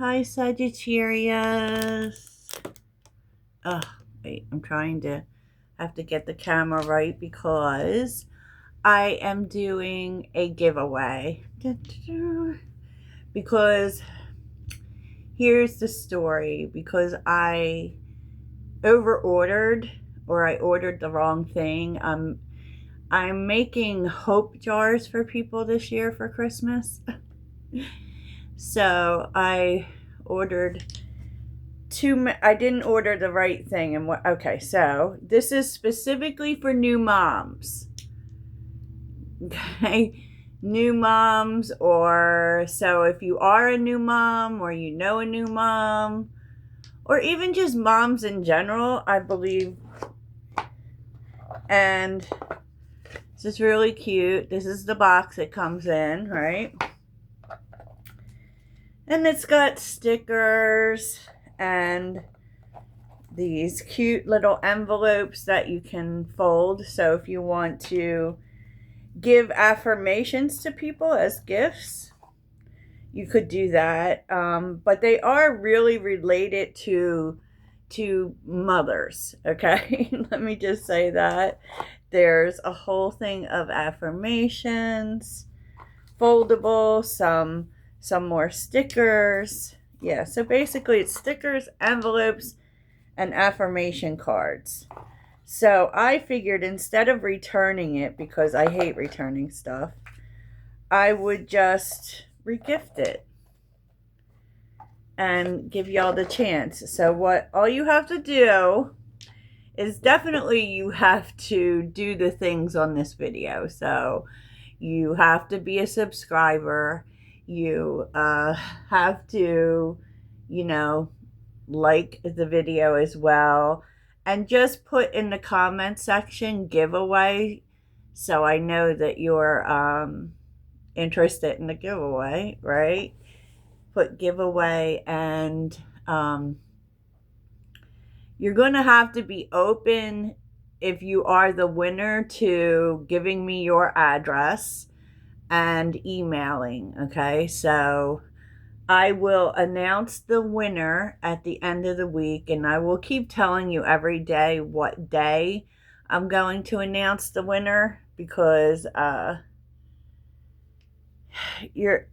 Hi, Sagittarius. Oh, wait, I'm trying to have to get the camera right because I am doing a giveaway. Because here's the story. Because I over ordered, or I ordered the wrong thing. I'm making hope jars for people this year for Christmas. So I ordered I didn't order the right thing. And what? Okay, so this is specifically for new moms. Okay, new moms, or so if you are a new mom, or you know a new mom, or even just moms in general, I believe. And this is really cute. This is the box it comes in, right? And it's got stickers and these cute little envelopes that you can fold. So if you want to give affirmations to people as gifts, you could do that. But they are really related to mothers. Okay, let me just say that there's a whole thing of affirmations, foldable, some more stickers. Yeah, so basically it's stickers, envelopes, and affirmation cards. So I figured instead of returning it, because I hate returning stuff, I would just regift it and give y'all the chance. So what all you have to do is definitely you have to do the things on this video. So you have to be a subscriber. You have to, like the video as well. And just put in the comment section giveaway so I know that you're interested in the giveaway, right? Put giveaway, and you're going to have to be open if you are the winner to giving me your address and emailing, okay? So I will announce the winner at the end of the week, and I will keep telling you every day what day I'm going to announce the winner, because I'm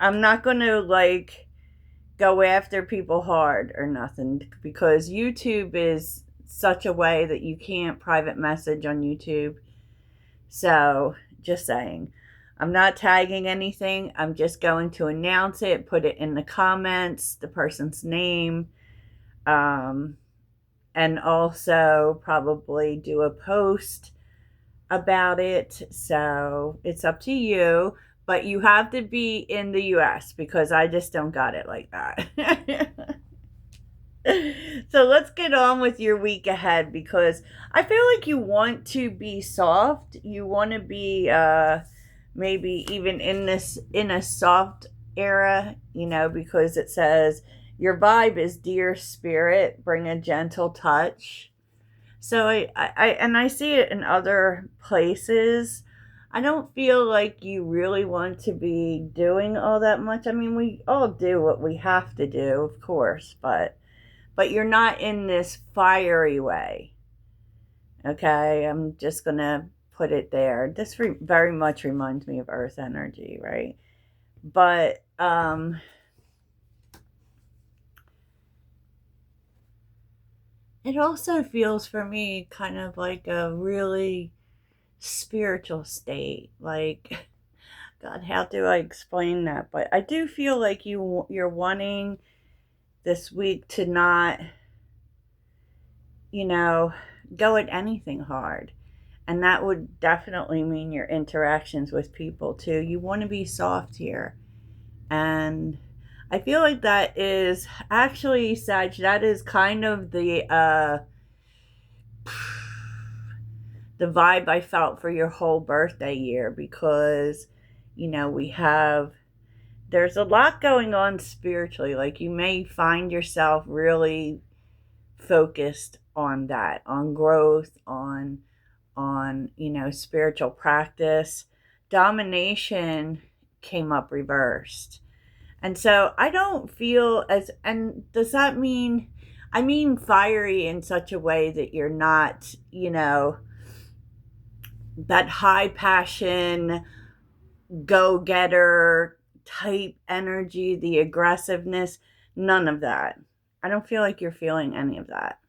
not going to go after people hard or nothing, because YouTube is such a way that you can't private message on YouTube. So just saying, I'm not tagging anything. I'm just going to announce it, put it in the comments, the person's name, and also probably do a post about it. So it's up to you, but you have to be in the US because I just don't got it like that. So let's get on with your week ahead, because I feel like you want to be soft. You want to be maybe even in a soft era, because it says your vibe is dear spirit, bring a gentle touch. So I see it in other places. I don't feel like you really want to be doing all that much. I mean, we all do what we have to do, of course, but you're not in this fiery way. Okay, I'm just gonna put it there. This very much reminds me of earth energy, right? But it also feels for me kind of like a really spiritual state. Like, God, how do I explain that? But I do feel like you're wanting this week to not, you know, go at anything hard. And that would definitely mean your interactions with people too. You want to be soft here. And I feel like that is actually, Sag, that is kind of the vibe I felt for your whole birthday year, because there's a lot going on spiritually. Like, you may find yourself really focused on that, on growth, on spiritual practice. Domination came up reversed, And so I don't feel as, and does that mean, I mean fiery in such a way that you're not, that high passion, go getter type energy, the aggressiveness, none of that. I don't feel like you're feeling any of that.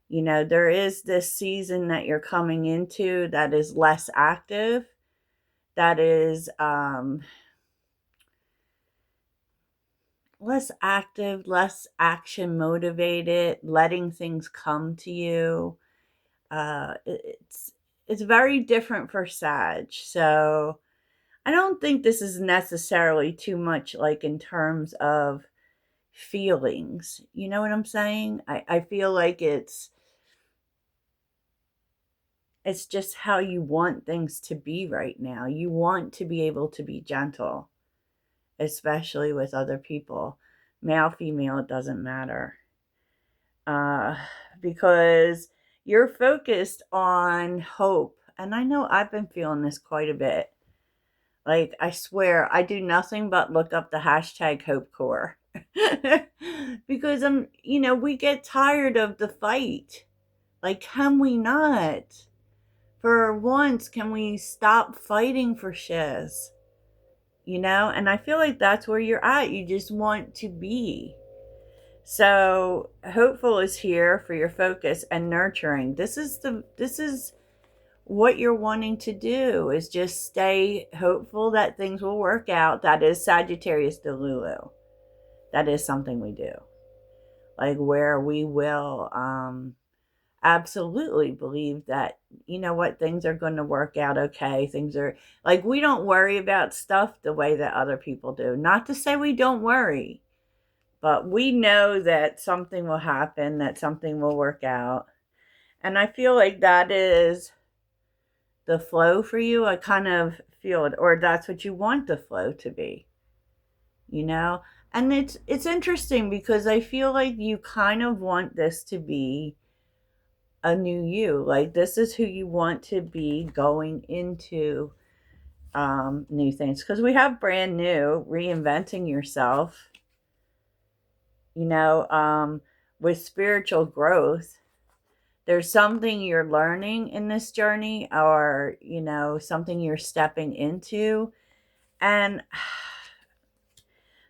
There is this season that you're coming into that is less active, that is less active, less action motivated, letting things come to you. It's very different for Sag. So I don't think this is necessarily too much like in terms of feelings. You know what I'm saying? I feel like it's just how you want things to be right now. You want to be able to be gentle, especially with other people. Male, female, it doesn't matter. Uh, because you're focused on hope. And I know I've been feeling this quite a bit. Like, I swear, I do nothing but look up the hashtag Hope Core. Because we get tired of the fight. Like, can we not? For once, can we stop fighting for shiz? And I feel like that's where you're at. You just want to be. So, hopeful is here for your focus and nurturing. This is what you're wanting to do, is just stay hopeful that things will work out. That is Sagittarius Delulu. That is something we do. Like, where we will absolutely believe that, things are going to work out okay. Things are like, we don't worry about stuff the way that other people do. Not to say we don't worry, but we know that something will happen, that something will work out. And I feel like that is the flow for you. I kind of feel it, or that's what you want the flow to be, you know? And it's interesting because I feel like you kind of want this to be a new you. Like, this is who you want to be going into new things, because we have brand new, reinventing yourself, with spiritual growth. There's something you're learning in this journey, or something you're stepping into. And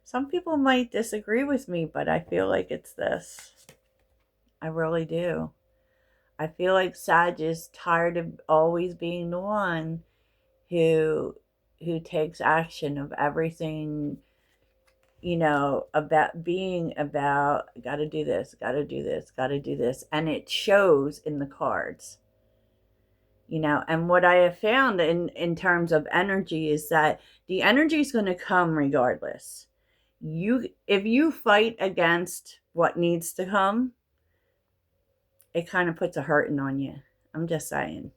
some people might disagree with me, but I feel like it's this. I really do. I feel like Sag is tired of always being the one who takes action of everything, about being about, gotta do this, gotta do this, gotta do this. And it shows in the cards. And what I have found in terms of energy is that the energy is going to come regardless. If you fight against what needs to come, it kind of puts a hurting on you. I'm just saying.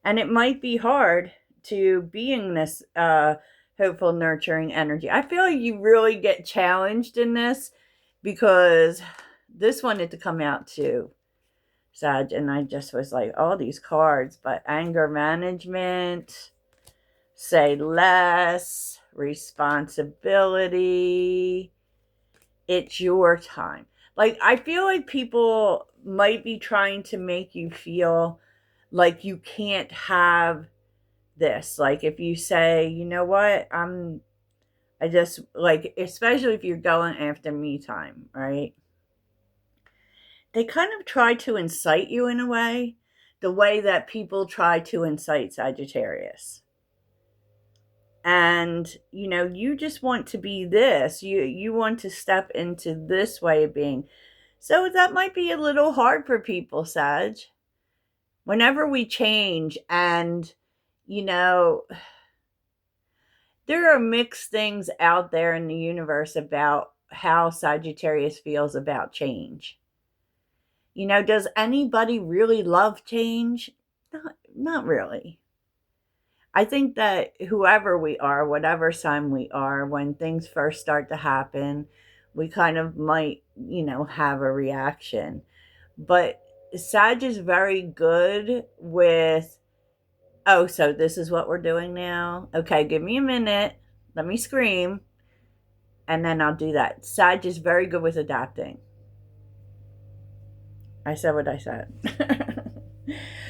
And it might be hard to be in this hopeful, nurturing energy. I feel like you really get challenged in this, because this wanted to come out too, Sag, and I just was like, all these cards, but anger management, say less, responsibility. It's your time. Like, I feel like people might be trying to make you feel like you can't have this. Like, if you say, you know what, I just, like, especially if you're going after me time, right? They kind of try to incite you in a way, the way that people try to incite Sagittarius. And you just want to be this. You want to step into this way of being. So that might be a little hard for people, Sag. Whenever we change, and there are mixed things out there in the universe about how Sagittarius feels about change. Does anybody really love change? Not really. I think that whoever we are, whatever sign we are, when things first start to happen, we kind of might, have a reaction. But Sag is very good with, oh, so this is what we're doing now? Okay, give me a minute. Let me scream. and then I'll do that. Sag is very good with adapting. I said what I said.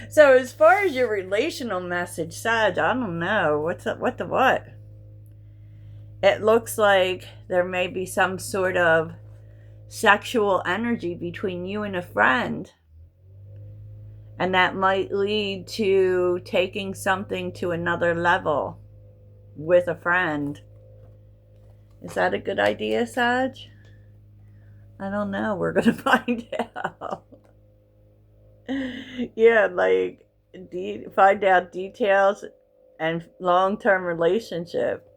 So as far as your relational message, Sag, I don't know. What's up? What the what? It looks like there may be some sort of sexual energy between you and a friend. And that might lead to taking something to another level with a friend. Is that a good idea, Sag? I don't know. We're going to find out. Yeah, like find out details and long-term relationship.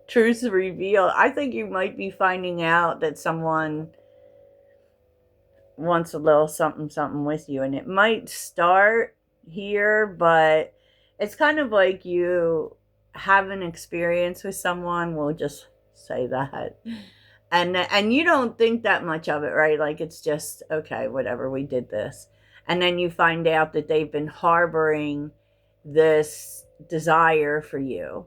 Truths revealed. I think you might be finding out that someone wants a little something something with you, and it might start here, but it's kind of like you have an experience with someone. We'll just say that. And you don't think that much of it, right? Like it's just okay, whatever, we did this. And then you find out that they've been harboring this desire for you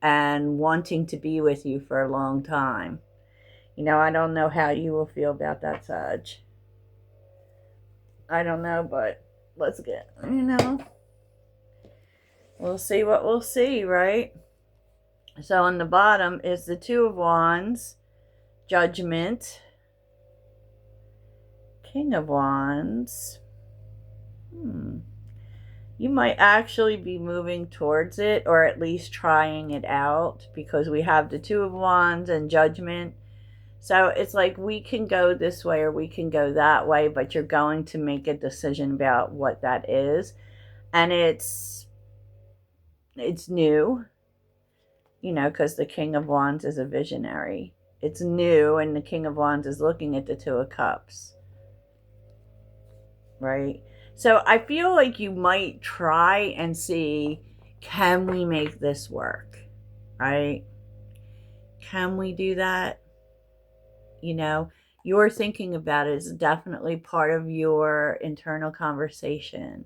and wanting to be with you for a long time. I don't know how you will feel about that, Sag. I don't know, but let's get, we'll see what we'll see, right? So on the bottom is the Two of Wands, Judgment, King of Wands. You might actually be moving towards it, or at least trying it out, because we have the Two of Wands and Judgment. So it's like we can go this way or we can go that way, but you're going to make a decision about what that is. And it's new, because the King of Wands is a visionary. It's new, and the King of Wands is looking at the Two of Cups, right? So I feel like you might try and see, can we make this work, right? Can we do that? Your thinking about it is definitely part of your internal conversation.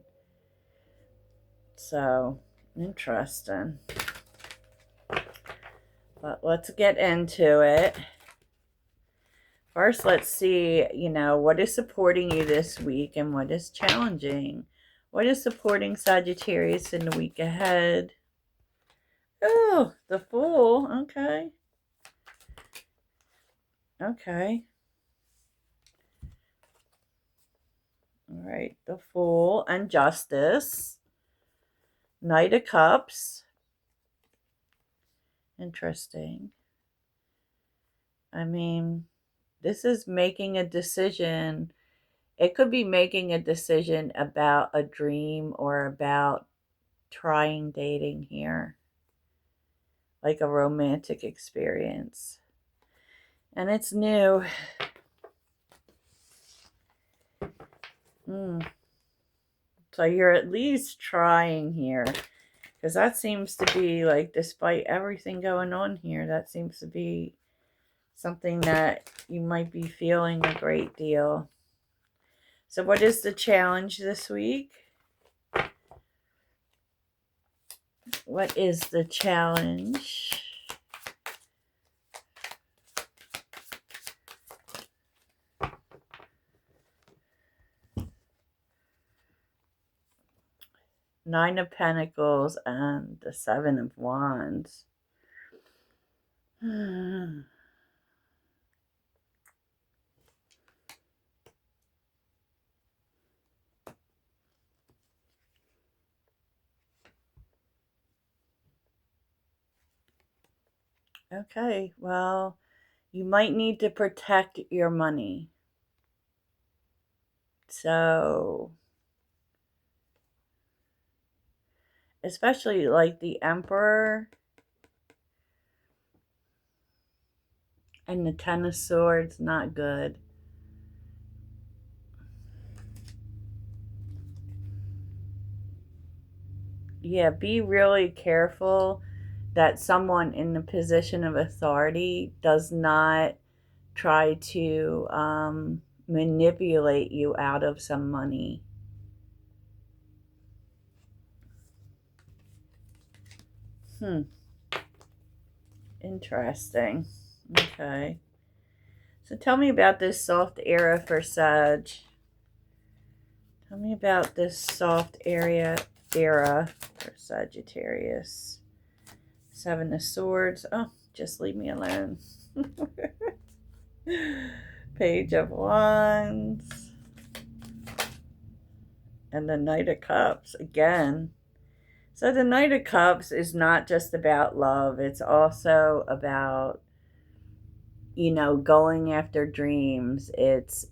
So, interesting. But let's get into it. First, let's see, what is supporting you this week and what is challenging. What is supporting Sagittarius in the week ahead? Oh, the Fool. Okay. Okay. All right. The Fool and Justice. Knight of Cups. Interesting. I mean, this is making a decision. It could be making a decision about a dream or about trying dating here. Like a romantic experience. And it's new. So you're at least trying here. Because that seems to be like, despite everything going on here, that seems to be something that you might be feeling a great deal. So what is the challenge this week? What is the challenge? Nine of Pentacles and the Seven of Wands. Okay, well, you might need to protect your money. So, especially like the Emperor and the Ten of Swords, not good. Yeah, be really careful that someone in the position of authority does not try to manipulate you out of some money. Interesting. Okay. So tell me about this soft era for Sag. Tell me about this soft era for Sagittarius. Seven of Swords. Oh, just leave me alone. Page of Wands. And the Knight of Cups again. So the Knight of Cups is not just about love. It's also about, you know, going after dreams. It's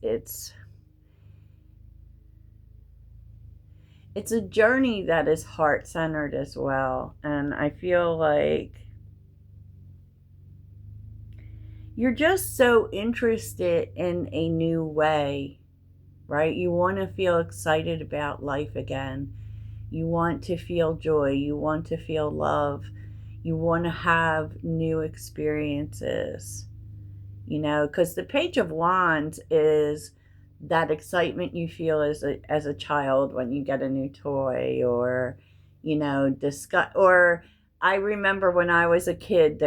a journey that is heart-centered as well. And I feel like you're just so interested in a new way, right? You want to feel excited about life again. You want to feel joy. You want to feel love. You want to have new experiences, you know, because the Page of Wands is that excitement you feel as a child when you get a new toy, or, you know, or I remember when I was a kid,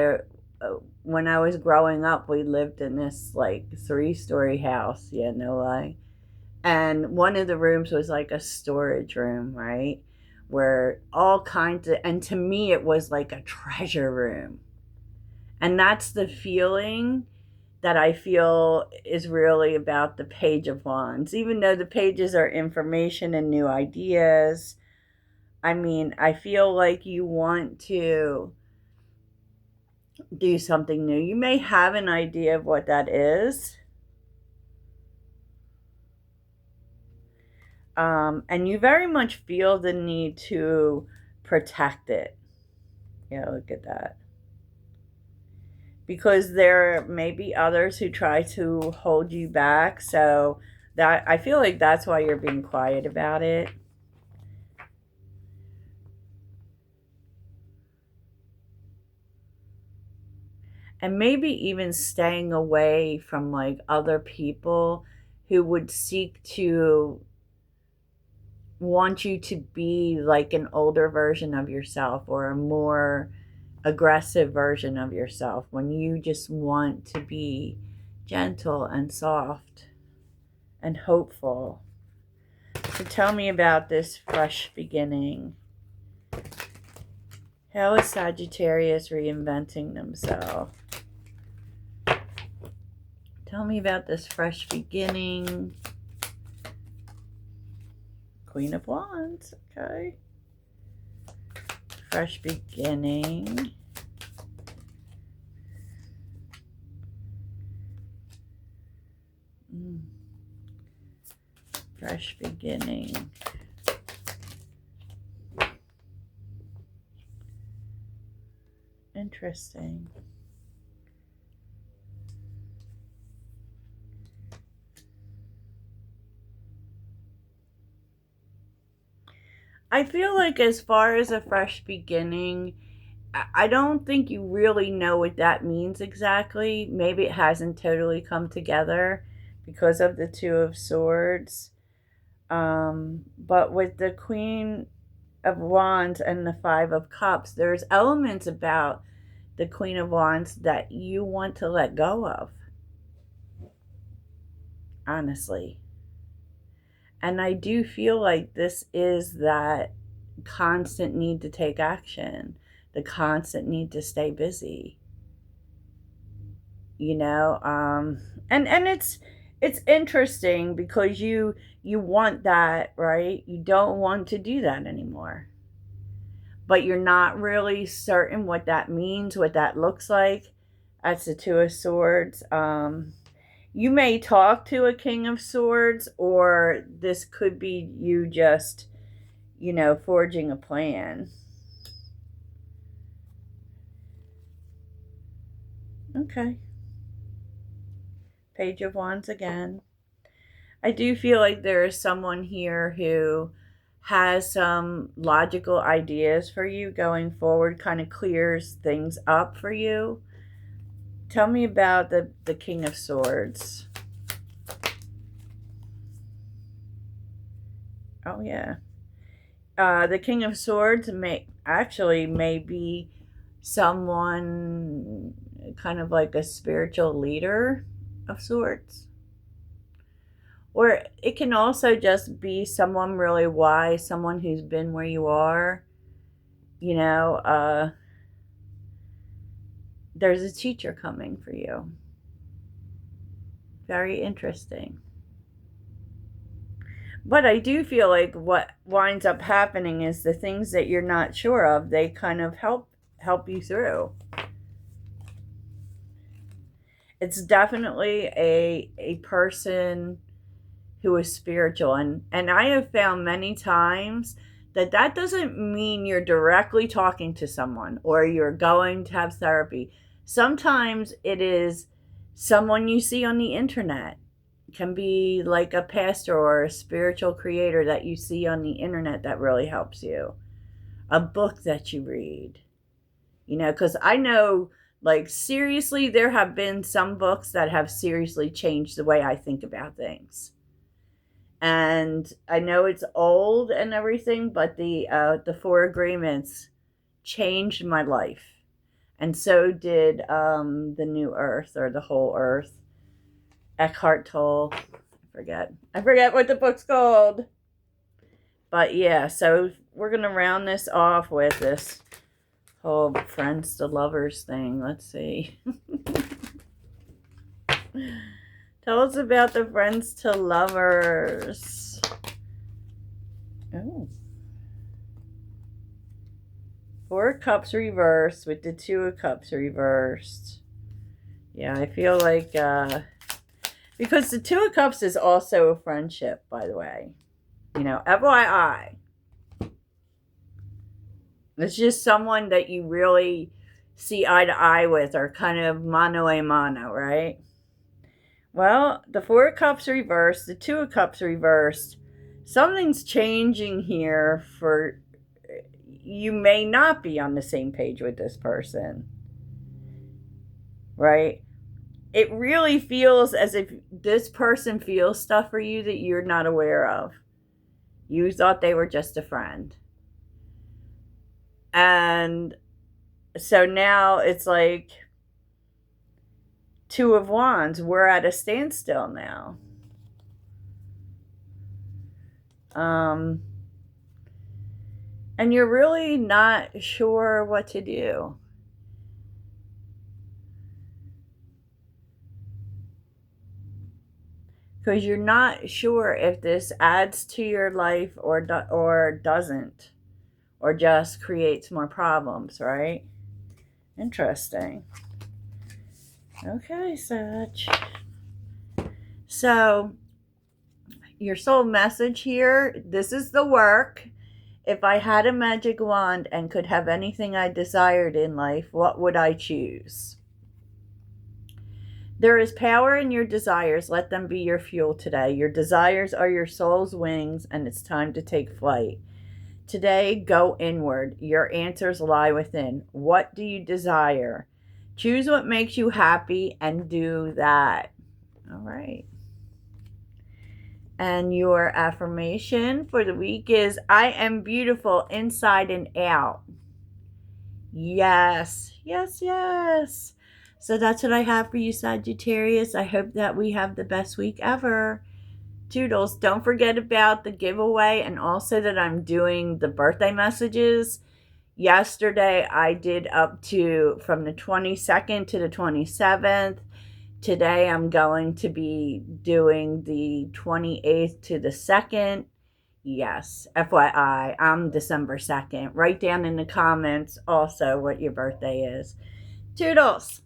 when I was growing up, we lived in this like 3-story house, yeah, no lie. And one of the rooms was like a storage room, right? Where all kinds of, and to me, it was like a treasure room. And that's the feeling that I feel is really about the Page of Wands. Even though the pages are information and new ideas, I mean, I feel like you want to do something new. You may have an idea of what that is. And you very much feel the need to protect it. Yeah, look at that. Because there may be others who try to hold you back. So that, I feel like that's why you're being quiet about it. And maybe even staying away from like other people who would seek to want you to be like an older version of yourself, or a more aggressive version of yourself, when you just want to be gentle and soft and hopeful. So tell me about this fresh beginning. How is Sagittarius reinventing themselves? Tell me about this fresh beginning. Queen of Wands, okay. Fresh beginning. Fresh beginning. Interesting. I feel like as far as a fresh beginning, I don't think you really know what that means exactly. Maybe it hasn't totally come together because of the Two of Swords. But with the Queen of Wands and the Five of Cups, there's elements about the Queen of Wands that you want to let go of, honestly. And I do feel like this is that constant need to take action, the constant need to stay busy, you know. And it's interesting because you want that, right? You don't want to do that anymore, but you're not really certain what that means, what that looks like. That's the Two of Swords. You may talk to a King of Swords, or this could be you just, you know, forging a plan. Okay. Page of Wands again. I do feel like there is someone here who has some logical ideas for you going forward, kind of clears things up for you. Tell me about the King of Swords. Oh, yeah. The King of Swords may be someone kind of like a spiritual leader of sorts. Or it can also just be someone really wise, someone who's been where you are. You know, there's a teacher coming for you. Very interesting. But I do feel like what winds up happening is the things that you're not sure of, they kind of help you through. It's definitely a person who is spiritual, and I have found many times that that doesn't mean you're directly talking to someone or you're going to have therapy. Sometimes it is someone you see on the internet. It can be like a pastor or a spiritual creator that you see on the internet that really helps you. A book that you read. You know, because I know, like, seriously, there have been some books that have seriously changed the way I think about things. And I know it's old and everything, but the Four Agreements changed my life, and so did the New Earth or the Whole Earth. Eckhart Tolle. I forget what the book's called. But yeah, so we're gonna round this off with this whole friends to lovers thing. Let's see. Tell us about the friends to lovers. Oh. Four of Cups reversed with the Two of Cups reversed. Yeah, I feel like, because the Two of Cups is also a friendship, by the way. You know, FYI. It's just someone that you really see eye to eye with, or kind of mano a mano, right? Well, the Four of Cups reversed, the Two of Cups reversed. Something's changing here for you. May not be on the same page with this person, right? It really feels as if this person feels stuff for you that you're not aware of. You thought they were just a friend. And so now it's like Two of Wands. We're at a standstill now. And you're really not sure what to do. Because you're not sure if this adds to your life or doesn't, or just creates more problems, right? Interesting. Okay, Sag. So, your soul message here, this is the work. If I had a magic wand and could have anything I desired in life, what would I choose? There is power in your desires. Let them be your fuel today. Your desires are your soul's wings, and it's time to take flight. Today, go inward. Your answers lie within. What do you desire? Choose what makes you happy and do that. All right. And your affirmation for the week is, I am beautiful inside and out. Yes, yes, yes. So that's what I have for you, Sagittarius. I hope that we have the best week ever. Toodles. Don't forget about the giveaway, and also that I'm doing the birthday messages. Yesterday, I did up to from the 22nd to the 27th. Today, I'm going to be doing the 28th to the 2nd. Yes, FYI, I'm December 2nd. Write down in the comments also what your birthday is. Toodles!